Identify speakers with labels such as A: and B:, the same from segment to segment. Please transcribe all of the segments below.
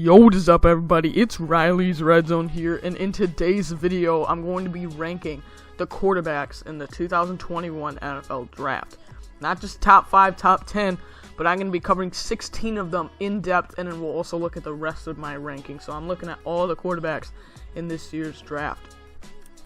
A: Yo, what is up, everybody? It's Riley's Redzone here, and in today's video, I'm going to be ranking the quarterbacks in the 2021 NFL Draft. Not just top 5, top 10, but I'm going to be covering 16 of them in depth, and then we'll also look at the rest of my ranking. So I'm looking at all the quarterbacks in this year's draft.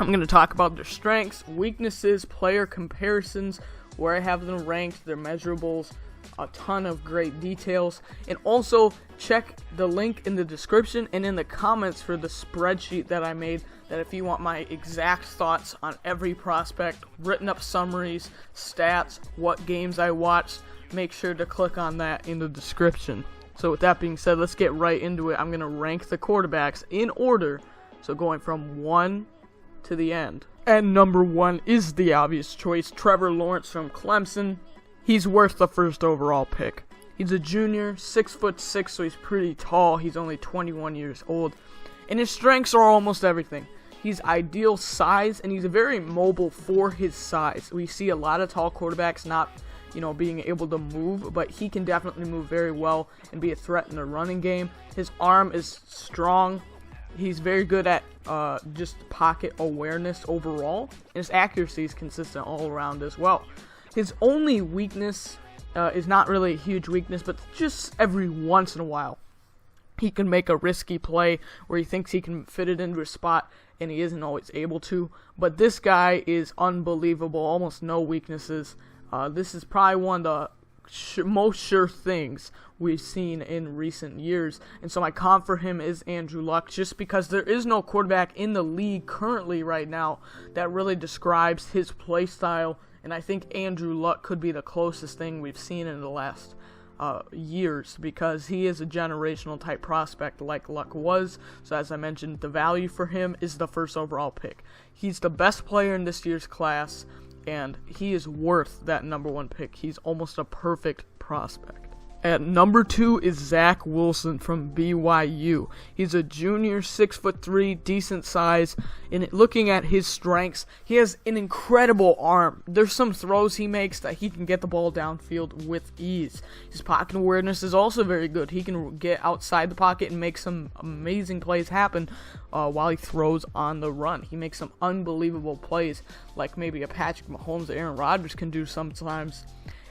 A: I'm going to talk about their strengths, weaknesses, player comparisons, where I have them ranked, their measurables, a ton of great details, and also check the link in the description and in the comments for the spreadsheet that I made, that if you want my exact thoughts on every prospect, written up summaries, stats, what games I watched, make sure to click on that in the description. So with that being said, let's get right into it. I'm going to rank the quarterbacks in order, so going from 1 to the end. And number 1 is the obvious choice, Trevor Lawrence from Clemson. He's worth the first overall pick. He's a junior, 6'6", so he's pretty tall. He's only 21 years old. And his strengths are almost everything. He's ideal size, and he's very mobile for his size. We see a lot of tall quarterbacks not, being able to move, but he can definitely move very well and be a threat in the running game. His arm is strong. He's very good at just pocket awareness overall. And his accuracy is consistent all around as well. His only weakness is not really a huge weakness, but just every once in a while, he can make a risky play where he thinks he can fit it into a spot, and he isn't always able to. But this guy is unbelievable, almost no weaknesses. This is probably one of the most sure things we've seen in recent years. And so my comp for him is Andrew Luck, just because there is no quarterback in the league currently right now that really describes his play style. And I think Andrew Luck could be the closest thing we've seen in the last years, because he is a generational type prospect like Luck was. So as I mentioned, the value for him is the first overall pick. He's the best player in this year's class, and he is worth that number 1 pick. He's almost a perfect prospect. At number 2 is Zach Wilson from BYU. He's a junior, 6'3", decent size. And looking at his strengths, he has an incredible arm. There's some throws he makes that he can get the ball downfield with ease. His pocket awareness is also very good. He can get outside the pocket and make some amazing plays happen while he throws on the run. He makes some unbelievable plays, like maybe a Patrick Mahomes or Aaron Rodgers can do sometimes.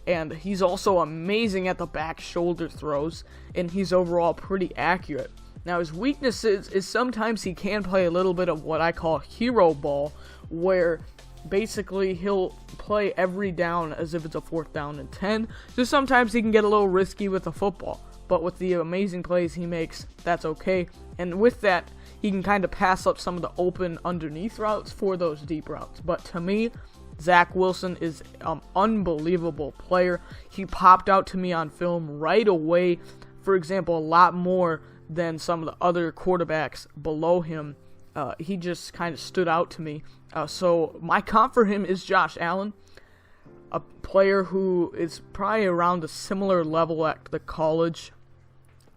A: And he's also amazing at the back shoulder throws, and he's overall pretty accurate. Now, his weaknesses is sometimes he can play a little bit of what I call hero ball, where basically he'll play every down as if it's a 4th down and 10. So sometimes he can get a little risky with the football, but with the amazing plays he makes, that's okay. And with that, he can kind of pass up some of the open underneath routes for those deep routes. But to me, Zach Wilson is an unbelievable player. He popped out to me on film right away. For example, a lot more than some of the other quarterbacks below him. He just kind of stood out to me. So my comp for him is Josh Allen, a player who is probably around a similar level at the college,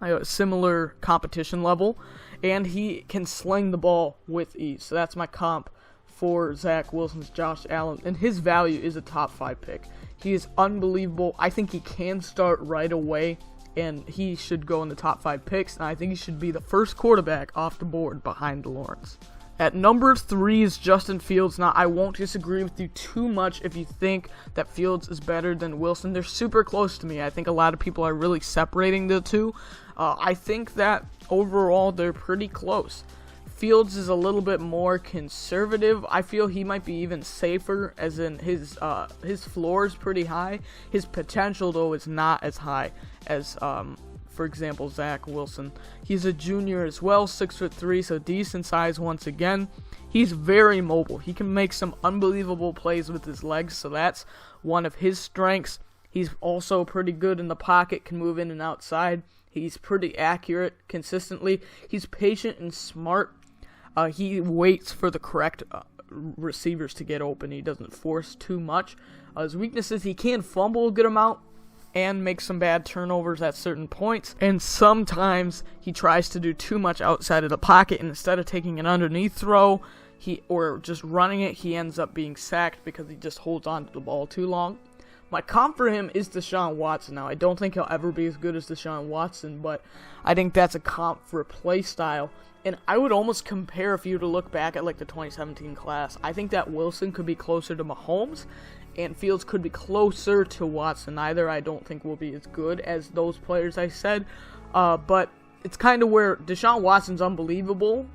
A: a similar competition level, and he can sling the ball with ease. So that's my comp for Zach Wilson's Josh Allen, and his value is a top 5 pick. He is unbelievable. I think he can start right away, and he should go in the top 5 picks, and I think he should be the first quarterback off the board behind Lawrence. At number 3 is Justin Fields. Now, I won't disagree with you too much if you think that Fields is better than Wilson. They're super close to me. I think a lot of people are really separating the two. I think that overall they're pretty close. Fields is a little bit more conservative. I feel he might be even safer, as in his floor is pretty high. His potential, though, is not as high as, for example, Zach Wilson. He's a junior as well, 6'3", so decent size once again. He's very mobile. He can make some unbelievable plays with his legs, so that's one of his strengths. He's also pretty good in the pocket, can move in and outside. He's pretty accurate consistently. He's patient and smart. He waits for the correct receivers to get open. He doesn't force too much. His weaknesses, he can fumble a good amount and make some bad turnovers at certain points. And sometimes he tries to do too much outside of the pocket, and instead of taking an underneath throw or just running it, he ends up being sacked because he just holds on to the ball too long. My comp for him is Deshaun Watson. Now, I don't think he'll ever be as good as Deshaun Watson, but I think that's a comp for play style. And I would almost compare, if you were to look back at like the 2017 class, I think that Wilson could be closer to Mahomes, and Fields could be closer to Watson. Neither I don't think will be as good as those players I said, but it's kind of where Deshaun Watson's unbelievable,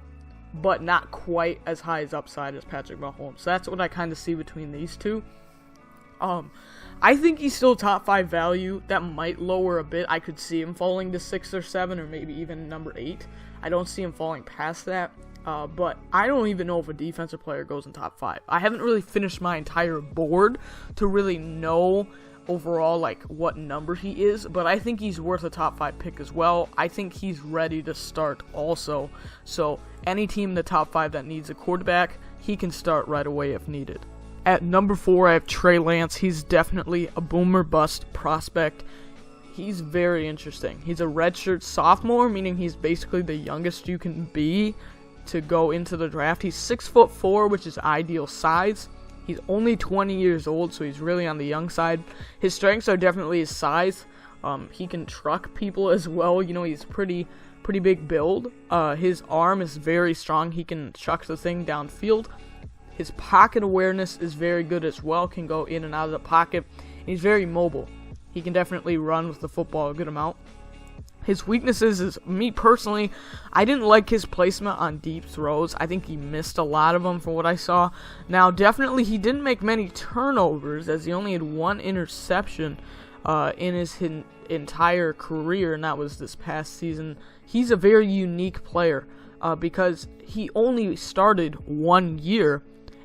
A: but not quite as high as upside as Patrick Mahomes. So that's what I kind of see between these two. I think he's still top 5 value. That might lower a bit. I could see him falling to 6 or 7 or maybe even number 8. I don't see him falling past that. But I don't even know if a defensive player goes in top 5. I haven't really finished my entire board to really know overall like what number he is, but I think he's worth a top 5 pick as well. I think he's ready to start also. So any team in the top 5 that needs a quarterback, he can start right away if needed. At number 4, I have Trey Lance. He's definitely a boomer bust prospect. He's very interesting. He's a redshirt sophomore, meaning he's basically the youngest you can be to go into the draft. He's 6'4", which is ideal size. He's only 20 years old, so he's really on the young side. His strengths are definitely his size. He can truck people as well. You know, he's pretty big build. His arm is very strong. He can chuck the thing downfield. His pocket awareness is very good as well, can go in and out of the pocket. And he's very mobile. He can definitely run with the football a good amount. His weaknesses is, me personally, I didn't like his placement on deep throws. I think he missed a lot of them from what I saw. Now, definitely he didn't make many turnovers, as he only had 1 interception in his entire career, and that was this past season. He's a very unique player because he only started 1 year,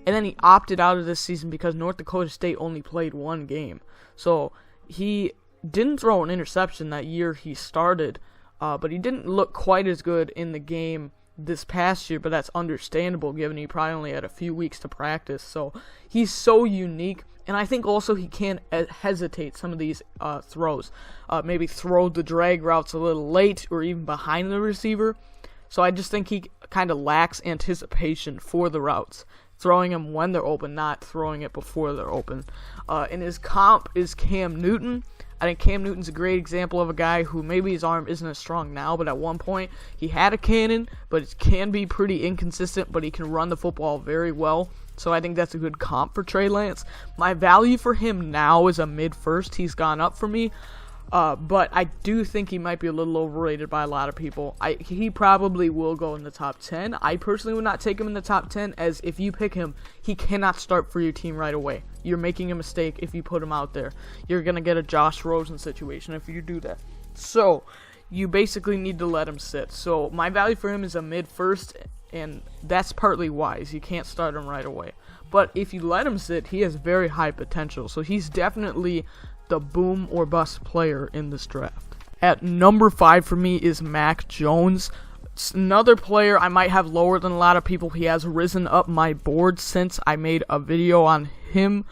A: and then he opted out of this season because North Dakota State only played 1 game. So he didn't throw an interception that year he started, but he didn't look quite as good in the game this past year, but that's understandable given he probably only had a few weeks to practice. So he's so unique, and I think also he can't hesitate some of these throws. Maybe throw the drag routes a little late or even behind the receiver. So I just think he kind of lacks anticipation for the routes. Throwing them when they're open, not throwing it before they're open. And his comp is Cam Newton. I think Cam Newton's a great example of a guy who maybe his arm isn't as strong now, but at one point he had a cannon, but it can be pretty inconsistent, but he can run the football very well. So I think that's a good comp for Trey Lance. My value for him now is a mid-first. He's gone up for me. But I do think he might be a little overrated by a lot of people. He probably will go in the top 10. I personally would not take him in the top 10, as if you pick him, he cannot start for your team right away. You're making a mistake if you put him out there. You're going to get a Josh Rosen situation if you do that. So, you basically need to let him sit. So, my value for him is a mid-first, and that's partly wise. You can't start him right away. But if you let him sit, he has very high potential. So, he's definitely the boom or bust player in this draft. At number 5 for me is Mac Jones. It's another player I might have lower than a lot of people. He has risen up my board since I made a video on him.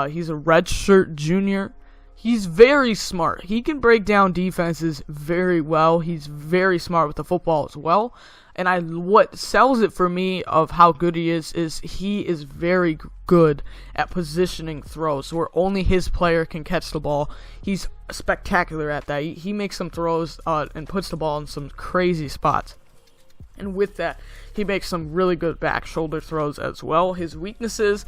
A: He's a redshirt junior. He's very smart. He can break down defenses very well. He's very smart with the football as well. And what sells it for me of how good he is he is very good at positioning throws, where only his player can catch the ball. He's spectacular at that. He makes some throws and puts the ball in some crazy spots. And with that, he makes some really good back shoulder throws as well. His weaknesses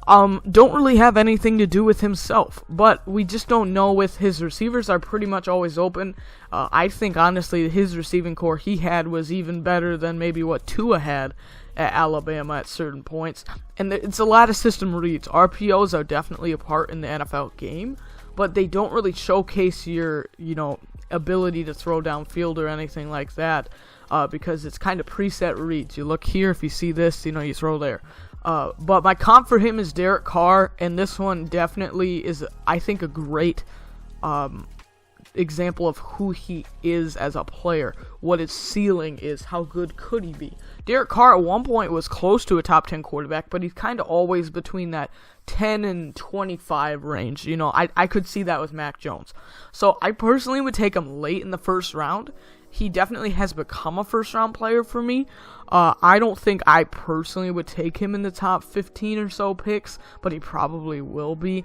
A: don't really have anything to do with himself, but we just don't know. With his receivers are pretty much always open. I think honestly his receiving core he had was even better than maybe what Tua had at Alabama at certain points. And it's a lot of system reads. RPOs are definitely a part in the NFL game, but they don't really showcase your, ability to throw downfield or anything like that, because it's kind of preset reads. You look here, if you see this, you throw there. But my comp for him is Derek Carr, and this one definitely is, I think, a great example of who he is as a player, what his ceiling is, how good could he be. Derek Carr at one point was close to a top 10 quarterback, but he's kind of always between that 10 and 25 range. I could see that with Mac Jones. So I personally would take him late in the first round. He definitely has become a first-round player for me. I don't think I personally would take him in the top 15 or so picks, but he probably will be.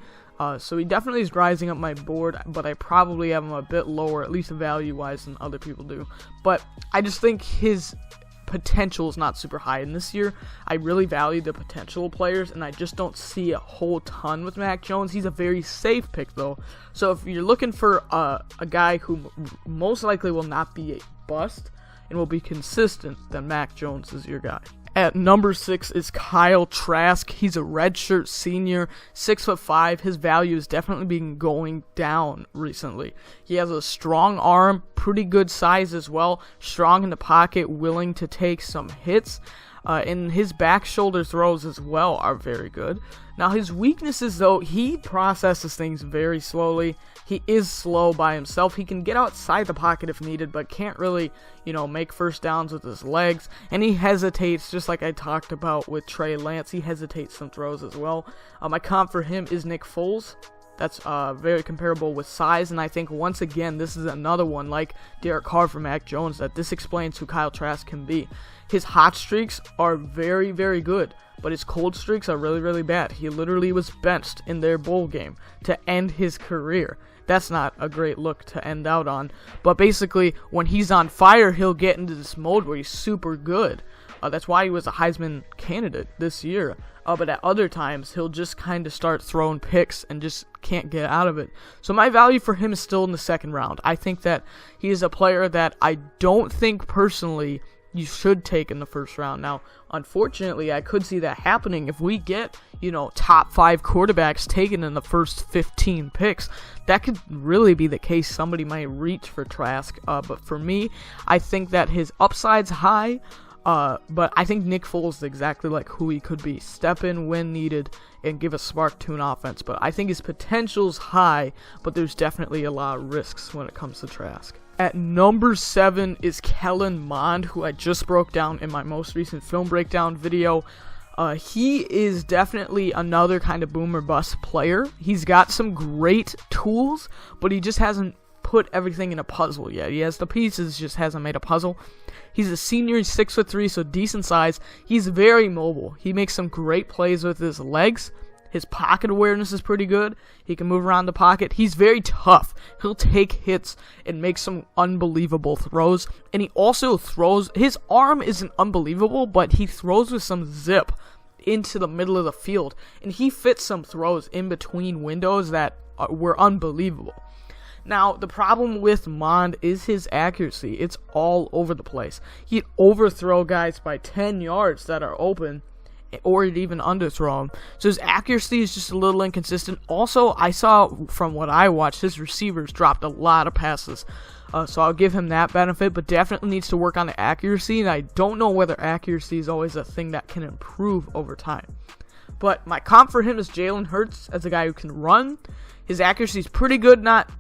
A: So he definitely is rising up my board, but I probably have him a bit lower, at least value-wise, than other people do. But I just think his potential is not super high. And this year, I really value the potential of players, and I just don't see a whole ton with Mac Jones. He's a very safe pick, though. So if you're looking for a guy who most likely will not be a bust and will be consistent, then Mac Jones is your guy. At number 6 is Kyle Trask. He's a redshirt senior, 6'5". His value has definitely been going down recently. He has a strong arm, pretty good size as well, strong in the pocket, willing to take some hits. And his back shoulder throws as well are very good. Now his weaknesses, though, he processes things very slowly. He is slow by himself. He can get outside the pocket if needed, but can't really, make first downs with his legs. And he hesitates, just like I talked about with Trey Lance. He hesitates some throws as well. My comp for him is Nick Foles. That's very comparable with size, and I think, once again, this is another one, like Derek Carr for Mac Jones, that this explains who Kyle Trask can be. His hot streaks are very, very good, but his cold streaks are really, really bad. He literally was benched in their bowl game to end his career. That's not a great look to end out on, but basically, when he's on fire, he'll get into this mode where he's super good. That's why he was a Heisman candidate this year. But at other times, he'll just kind of start throwing picks and just can't get out of it. So my value for him is still in the second round. I think that he is a player that I don't think personally you should take in the first round. Now, unfortunately, I could see that happening if we get, top 5 quarterbacks taken in the first 15 picks. That could really be the case. Somebody might reach for Trask. But for me, I think that his upside's high. But I think Nick Foles is exactly like who he could be. Step in when needed and give a spark to an offense. But I think his potential's high, but there's definitely a lot of risks when it comes to Trask. At number 7 is Kellen Mond, who I just broke down in my most recent film breakdown video. He is definitely another kind of boom or bust player. He's got some great tools, but he just hasn't put everything in a puzzle yet. He has the pieces, just hasn't made a puzzle. He's a senior, he's 6'3", so decent size. He's very mobile. He makes some great plays with his legs. His pocket awareness is pretty good. He can move around the pocket. He's very tough. He'll take hits and make some unbelievable throws. And he also throws, his arm isn't unbelievable, but he throws with some zip into the middle of the field. And he fits some throws in between windows that were unbelievable. Now, the problem with Mond is his accuracy. It's all over the place. He'd overthrow guys by 10 yards that are open, or he'd even underthrow them. So his accuracy is just a little inconsistent. Also, I saw from what I watched, his receivers dropped a lot of passes. So I'll give him that benefit, but definitely needs to work on the accuracy. And I don't know whether accuracy is always a thing that can improve over time. But my comp for him is Jalen Hurts as a guy who can run. His accuracy is pretty good, not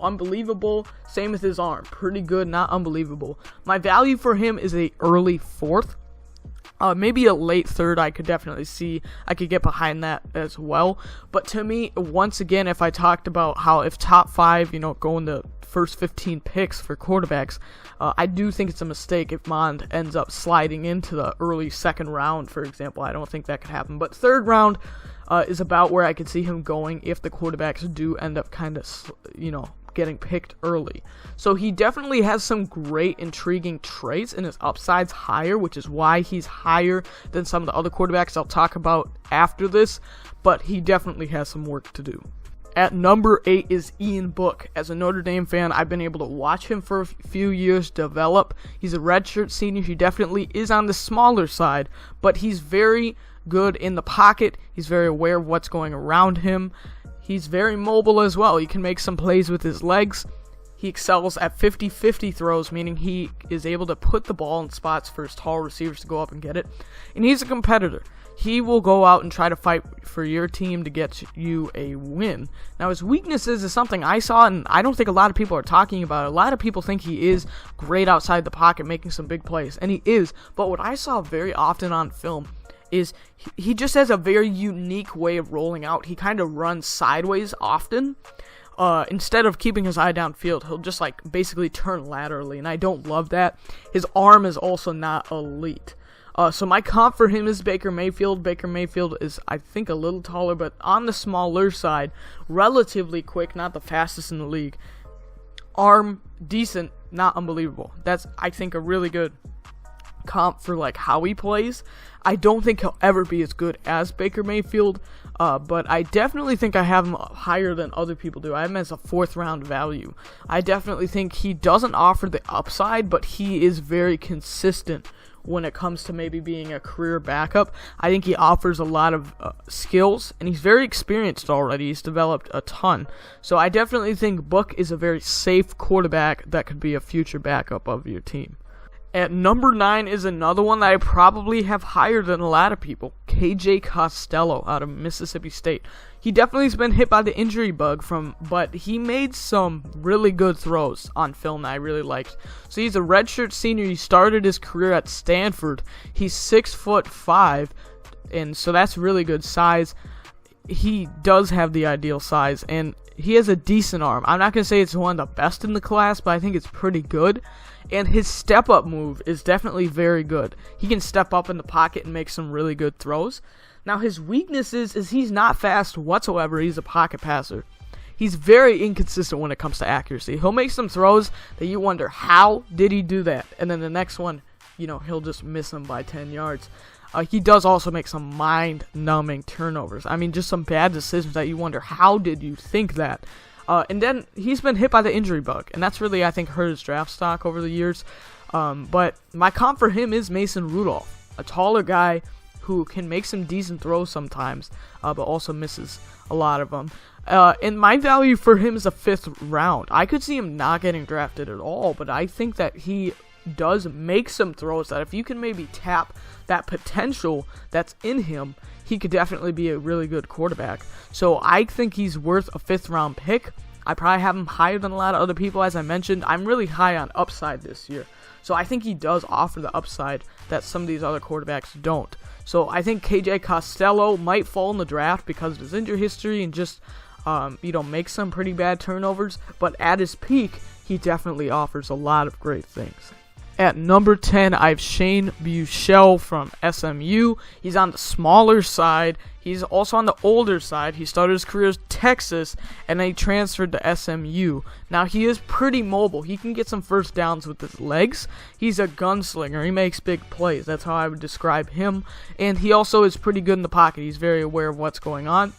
A: unbelievable. Same with his arm. Pretty good, not unbelievable. My value for him is a early 4th. Maybe a late 3rd, I could definitely see. I could get behind that as well. But to me, once again, if I talked about how if top 5, go in the first 15 picks for quarterbacks, I do think it's a mistake if Mond ends up sliding into the early 2nd round, for example. I don't think that could happen. But 3rd round is about where I could see him going if the quarterbacks do end up kind of, getting picked early. So he definitely has some great, intriguing traits, and his upside's higher, which is why he's higher than some of the other quarterbacks I'll talk about after this, but he definitely has some work to do. At number 8 is Ian Book. As a Notre Dame fan, I've been able to watch him for a few years develop. He's a redshirt senior. He definitely is on the smaller side, but he's very good in the pocket. He's very aware of what's going around him. He's very mobile as well. He can make some plays with his legs. He excels at 50-50 throws, meaning he is able to put the ball in spots for his tall receivers to go up and get it. And he's a competitor. He will go out and try to fight for your team to get you a win. Now, his weaknesses is something I saw, and I don't think a lot of people are talking about it. A lot of people think he is great outside the pocket, making some big plays, and he is. But what I saw very often on film is he just has a very unique way of rolling out. He kind of runs sideways often. Instead of keeping his eye downfield, he'll just basically turn laterally, and I don't love that. His arm is also not elite. So my comp for him is Baker Mayfield. Baker Mayfield is, I think, a little taller, but on the smaller side, relatively quick, not the fastest in the league. Arm, decent, not unbelievable. That's, I think, a really good comp for like how he plays. I don't think he'll ever be as good as Baker Mayfield, but I definitely think I have him higher than other people do. I have him as a 4th round value. I definitely think he doesn't offer the upside, but he is very consistent when it comes to maybe being a career backup. I think he offers a lot of skills, and he's very experienced already. He's developed a ton. So I definitely think Book is a very safe quarterback that could be a future backup of your team. At number 9 is another one that I probably have higher than a lot of people. KJ Costello out of Mississippi State. He definitely has been hit by the injury bug but he made some really good throws on film that I really liked. So he's a redshirt senior. He started his career at Stanford. He's 6'5", and so that's really good size. He does have the ideal size, and he has a decent arm. I'm not going to say it's one of the best in the class, but I think it's pretty good. And his step-up move is definitely very good. He can step up in the pocket and make some really good throws. Now, his weakness is he's not fast whatsoever. He's a pocket passer. He's very inconsistent when it comes to accuracy. He'll make some throws that you wonder, how did he do that? And then the next one, he'll just miss them by 10 yards. He does also make some mind-numbing turnovers. I mean, just some bad decisions that you wonder, how did you think that? And then he's been hit by the injury bug, and that's really, I think, hurt his draft stock over the years. But my comp for him is Mason Rudolph, a taller guy who can make some decent throws sometimes, but also misses a lot of them. And my value for him is a 5th round. I could see him not getting drafted at all, but I think that he does make some throws that if you can maybe tap that potential that's in him, he could definitely be a really good quarterback. So I think he's worth a 5th round pick. I probably have him higher than a lot of other people. As I mentioned, I'm really high on upside this year. So I think he does offer the upside that some of these other quarterbacks don't. So I think KJ Costello might fall in the draft because of his injury history and just, make some pretty bad turnovers. But at his peak, he definitely offers a lot of great things. At number 10, I have Shane Buechele from SMU. He's on the smaller side. He's also on the older side. He started his career at Texas, and then he transferred to SMU. Now, he is pretty mobile. He can get some first downs with his legs. He's a gunslinger. He makes big plays. That's how I would describe him. And he also is pretty good in the pocket. He's very aware of what's going on.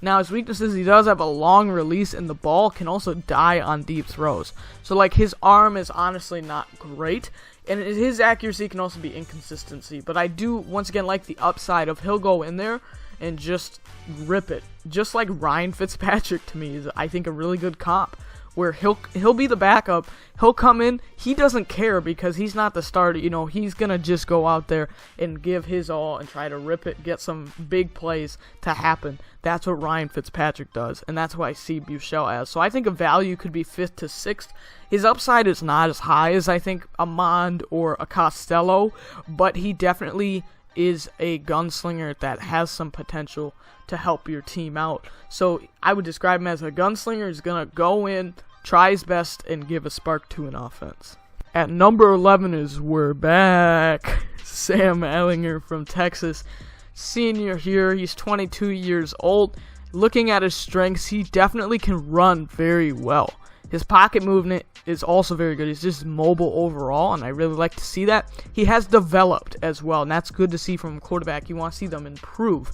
A: Now, his weaknesses, he does have a long release, and the ball can also die on deep throws. So, his arm is honestly not great, and his accuracy can also be inconsistency. But I do, once again, like the upside of he'll go in there and just rip it. Just like Ryan Fitzpatrick, to me, is, I think, a really good comp, where he'll be the backup. He'll come in. He doesn't care because he's not the starter. He's going to just go out there and give his all and try to rip it, get some big plays to happen. That's what Ryan Fitzpatrick does, and that's what I see Buechele as. So I think a value could be 5th to 6th. His upside is not as high as, I think, a Mond or a Costello, but he definitely is a gunslinger that has some potential to help your team out. So I would describe him as a gunslinger who's going to go in, try his best, and give a spark to an offense. At number 11 is we're back. Sam Ehlinger from Texas. Senior here. He's 22 years old. Looking at his strengths, he definitely can run very well. His pocket movement is also very good. He's just mobile overall, and I really like to see that. He has developed as well, and that's good to see from a quarterback. You want to see them improve.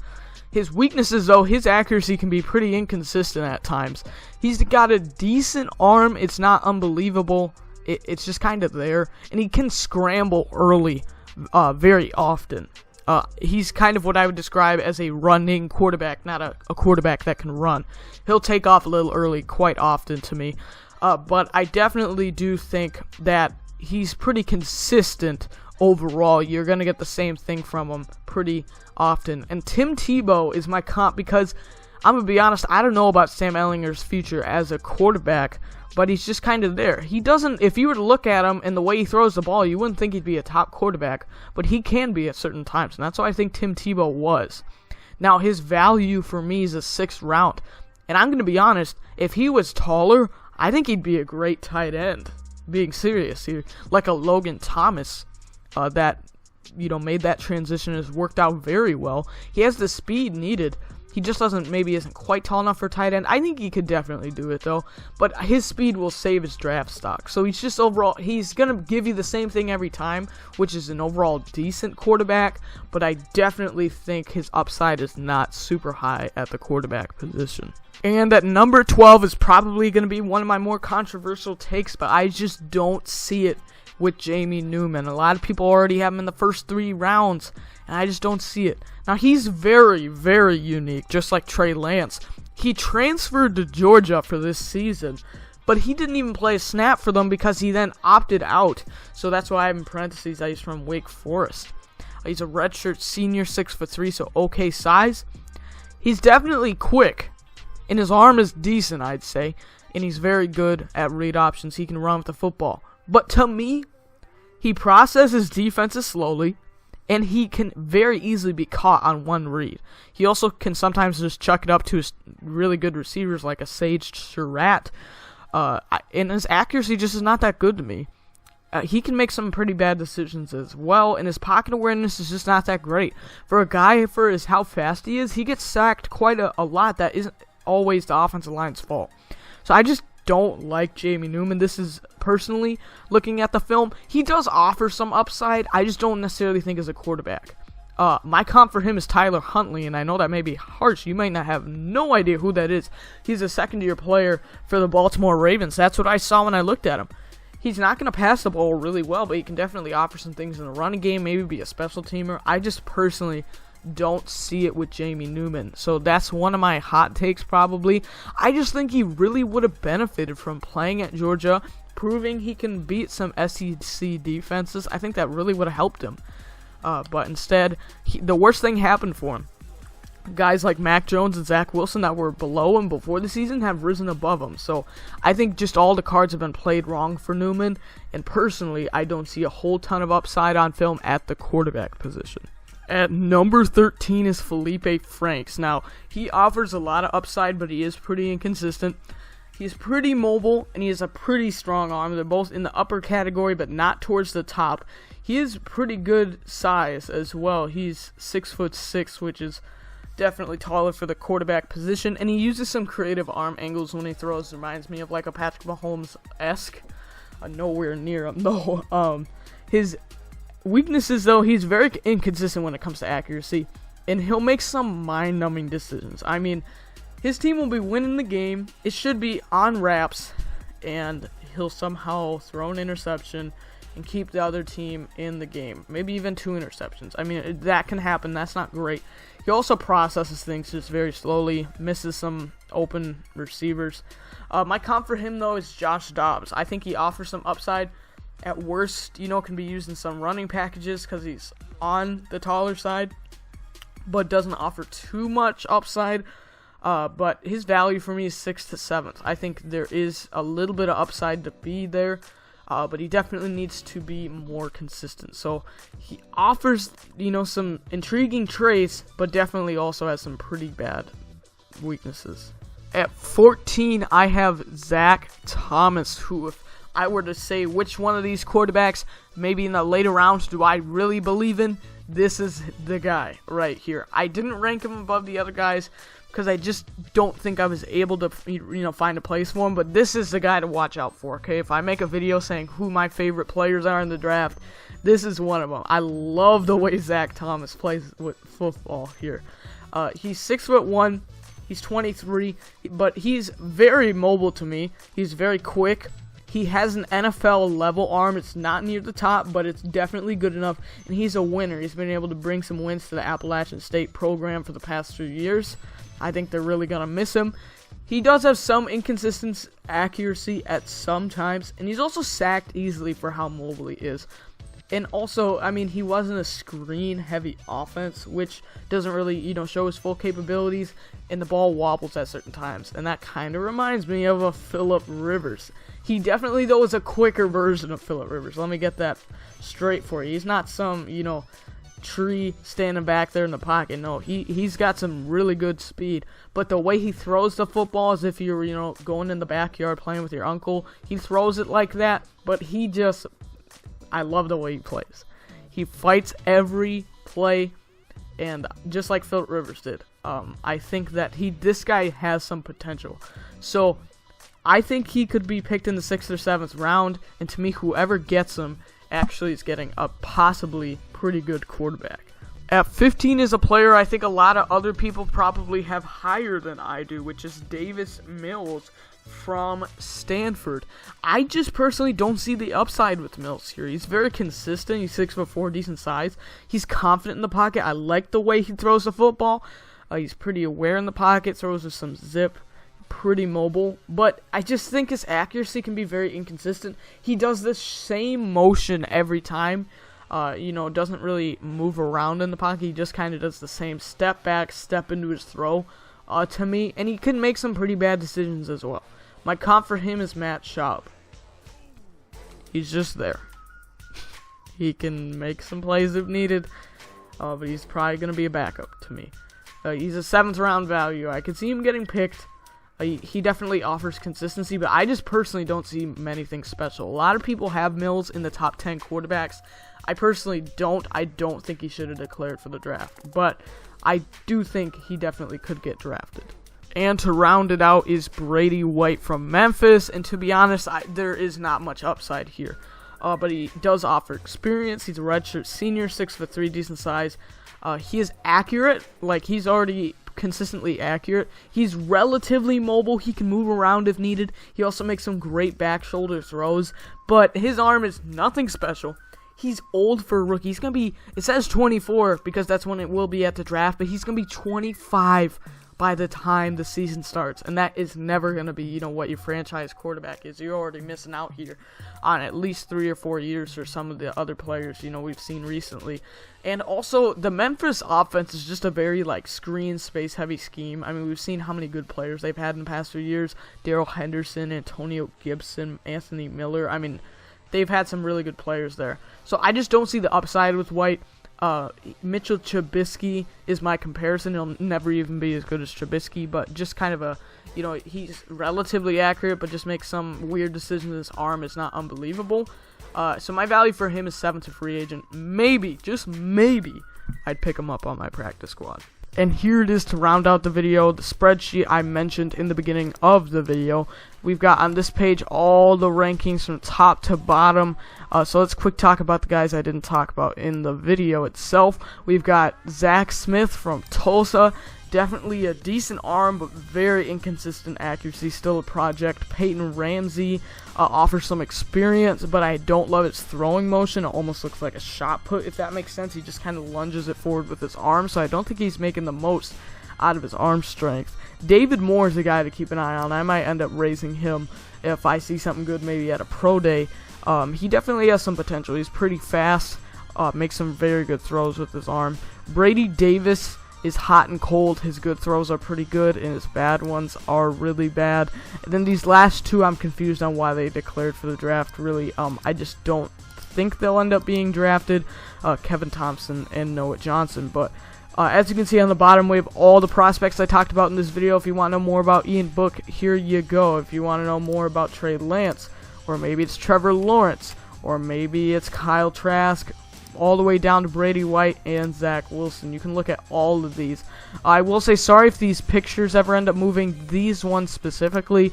A: His weaknesses, though, his accuracy can be pretty inconsistent at times. He's got a decent arm. It's not unbelievable. It's just kind of there. And he can scramble early very often. He's kind of what I would describe as a running quarterback, not a quarterback that can run. He'll take off a little early quite often to me. But I definitely do think that he's pretty consistent overall. You're going to get the same thing from him pretty often. And Tim Tebow is my comp because, I'm going to be honest, I don't know about Sam Ehlinger's future as a quarterback, but he's just kind of there. He doesn't, if you were to look at him and the way he throws the ball, you wouldn't think he'd be a top quarterback, but he can be at certain times, and that's what I think Tim Tebow was. Now, his value for me is a 6th round, and I'm going to be honest, if he was taller, I think he'd be a great tight end, being serious here, like a Logan Thomas, that made that transition, has worked out very well. He has the speed needed. He just isn't quite tall enough for tight end. I think he could definitely do it though, but his speed will save his draft stock. So he's just overall, he's going to give you the same thing every time, which is an overall decent quarterback, but I definitely think his upside is not super high at the quarterback position. And at number 12 is probably going to be one of my more controversial takes, but I just don't see it with Jamie Newman. A lot of people already have him in the first 3 rounds, and I just don't see it. Now, he's very, very unique, just like Trey Lance. He transferred to Georgia for this season, but he didn't even play a snap for them because he then opted out. So that's why I have in parentheses that he's from Wake Forest. He's a redshirt senior, 6'3", so okay size. He's definitely quick, and his arm is decent, I'd say, and he's very good at read options. He can run with the football. But to me, he processes defenses slowly, and he can very easily be caught on one read. He also can sometimes just chuck it up to his really good receivers like a Sage Surratt, and his accuracy just is not that good to me. He can make some pretty bad decisions as well, and his pocket awareness is just not that great. For a guy, for how fast he is, he gets sacked quite a lot. That isn't always the offensive line's fault. So I just don't like Jamie Newman. This is personally looking at the film. He does offer some upside. I just don't necessarily think as a quarterback. My comp for him is Tyler Huntley, and I know that may be harsh. You might not have no idea who that is. He's a second-year player for the Baltimore Ravens. That's what I saw when I looked at him. He's not going to pass the ball really well, but he can definitely offer some things in the running game, maybe be a special teamer. I just personally don't see it with Jamie Newman. So that's one of my hot takes probably. I just think he really would have benefited from playing at Georgia, proving he can beat some SEC defenses. I think that really would have helped him. But instead, the worst thing happened for him. Guys like Mac Jones and Zach Wilson that were below him before the season have risen above him. So I think just all the cards have been played wrong for Newman. And personally, I don't see a whole ton of upside on film at the quarterback position. At number 13 is Feleipe Franks. Now, he offers a lot of upside, but he is pretty inconsistent. He's pretty mobile, and he has a pretty strong arm. They're both in the upper category, but not towards the top. He is pretty good size as well. He's 6'6", which is definitely taller for the quarterback position, and he uses some creative arm angles when he throws. Reminds me of like a Patrick Mahomes-esque. Nowhere near him, though. His weaknesses, though, he's very inconsistent when it comes to accuracy, and he'll make some mind-numbing decisions. I mean, his team will be winning the game. It should be on wraps, and he'll somehow throw an interception and keep the other team in the game. Maybe even 2 interceptions. I mean, that can happen. That's not great. He also processes things just very slowly, misses some open receivers. My comp for him, though, is Josh Dobbs. I think he offers some upside. At worst, can be used in some running packages because he's on the taller side, but doesn't offer too much upside. But his value for me is 6th to 7th. I think there is a little bit of upside to be there, but he definitely needs to be more consistent. So he offers, some intriguing traits, but definitely also has some pretty bad weaknesses. At 14, I have Zac Thomas, who, if I were to say which one of these quarterbacks, maybe in the later rounds, do I really believe in, this is the guy right here. I didn't rank him above the other guys because I just don't think I was able to, find a place for him. But this is the guy to watch out for, okay? If I make a video saying who my favorite players are in the draft, this is one of them. I love the way Zac Thomas plays with football here. He's 6'1", he's 23, but he's very mobile to me. He's very quick. He has an NFL level arm. It's not near the top, but it's definitely good enough. And he's a winner. He's been able to bring some wins to the Appalachian State program for the past few years. I think they're really going to miss him. He does have some inconsistent accuracy at some times, and he's also sacked easily for how mobile he is. And also, I mean, he wasn't a screen-heavy offense, which doesn't really, show his full capabilities, and the ball wobbles at certain times. And that kind of reminds me of a Phillip Rivers. He definitely, though, is a quicker version of Phillip Rivers. Let me get that straight for you. He's not some, tree standing back there in the pocket. No, he's got some really good speed. But the way he throws the football is if you're, going in the backyard playing with your uncle. He throws it like that, but I love the way he plays. He fights every play, and just like Phillip Rivers did, I think that this guy has some potential. So I think he could be picked in the 6th or 7th round, and to me, whoever gets him actually is getting a possibly pretty good quarterback. At 15 is a player I think a lot of other people probably have higher than I do, which is Davis Mills from Stanford. I just personally don't see the upside with Mills here. He's very consistent. He's 6'4", decent size. He's confident in the pocket. I like the way he throws the football. He's pretty aware in the pocket, throws with some zip, pretty mobile, but I just think his accuracy can be very inconsistent. He does the same motion every time. Doesn't really move around in the pocket. He just kind of does the same step back, step into his throw, to me, and he can make some pretty bad decisions as well. My comp for him is Matt Schaub. He's just there. He can make some plays if needed, but he's probably going to be a backup to me. He's a 7th round value. I could see him getting picked. He definitely offers consistency, but I just personally don't see anything special. A lot of people have Mills in the top 10 quarterbacks. I personally don't. I don't think he should have declared for the draft, but I do think he definitely could get drafted. And to round it out is Brady White from Memphis, and to be honest, there is not much upside here. But he does offer experience. He's a redshirt senior, 6'3", decent size. He is accurate. He's already consistently accurate. He's relatively mobile. He can move around if needed. He also makes some great back shoulder throws, but his arm is nothing special. He's old for a rookie. He's going to be, it says 24 because that's when it will be at the draft, but he's going to be 25 by the time the season starts, and that is never going to be, what your franchise quarterback is. You're already missing out here on at least 3 or 4 years for some of the other players, we've seen recently. And also, the Memphis offense is just a very, screen space heavy scheme. I mean, we've seen how many good players they've had in the past few years. Darrell Henderson, Antonio Gibson, Anthony Miller. I mean, they've had some really good players there. So I just don't see the upside with White. Mitchell Trubisky is my comparison. He'll never even be as good as Trubisky, but just kind of he's relatively accurate, but just makes some weird decisions. His arm is not unbelievable. So my value for him is 7th free agent. Maybe, just maybe, I'd pick him up on my practice squad. And here it is to round out the video, the spreadsheet I mentioned in the beginning of the video. We've got on this page all the rankings from top to bottom. So let's quick talk about the guys I didn't talk about in the video itself. We've got Zach Smith from Tulsa. Definitely a decent arm, but very inconsistent accuracy. Still a project. Peyton Ramsey offers some experience, but I don't love its throwing motion. It almost looks like a shot put, if that makes sense. He just kind of lunges it forward with his arm, so I don't think he's making the most out of his arm strength. David Moore is the guy to keep an eye on. I might end up raising him if I see something good maybe at a pro day. He definitely has some potential. He's pretty fast, makes some very good throws with his arm. Brady Davis is hot and cold. His good throws are pretty good, and his bad ones are really bad. And then these last two, I'm confused on why they declared for the draft. Really, I just don't think they'll end up being drafted. Kevin Thompson and Noah Johnson. But as you can see on the bottom, we have all the prospects I talked about in this video. If you want to know more about Ian Book, here you go. If you want to know more about Trey Lance, or maybe it's Trevor Lawrence, or maybe it's Kyle Trask, all the way down to Brady White and Zach Wilson. You can look at all of these. I will say sorry if these pictures ever end up moving. These ones specifically,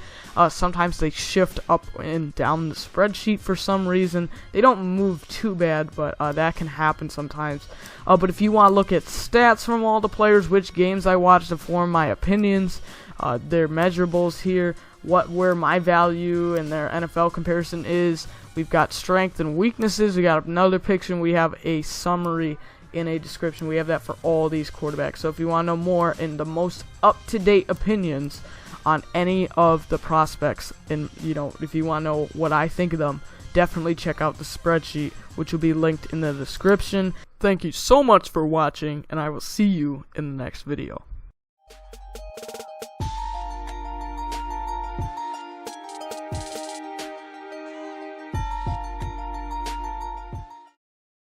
A: sometimes they shift up and down the spreadsheet for some reason. They don't move too bad, but that can happen sometimes. But if you want to look at stats from all the players, which games I watched to form my opinions, their measurables here, where my value and their NFL comparison is. We've got strength and weaknesses. We got another picture, and we have a summary in a description. We have that for all these quarterbacks. So if you want to know more and the most up-to-date opinions on any of the prospects, and if you want to know what I think of them, definitely check out the spreadsheet, which will be linked in the description. Thank you so much for watching, and I will see you in the next video.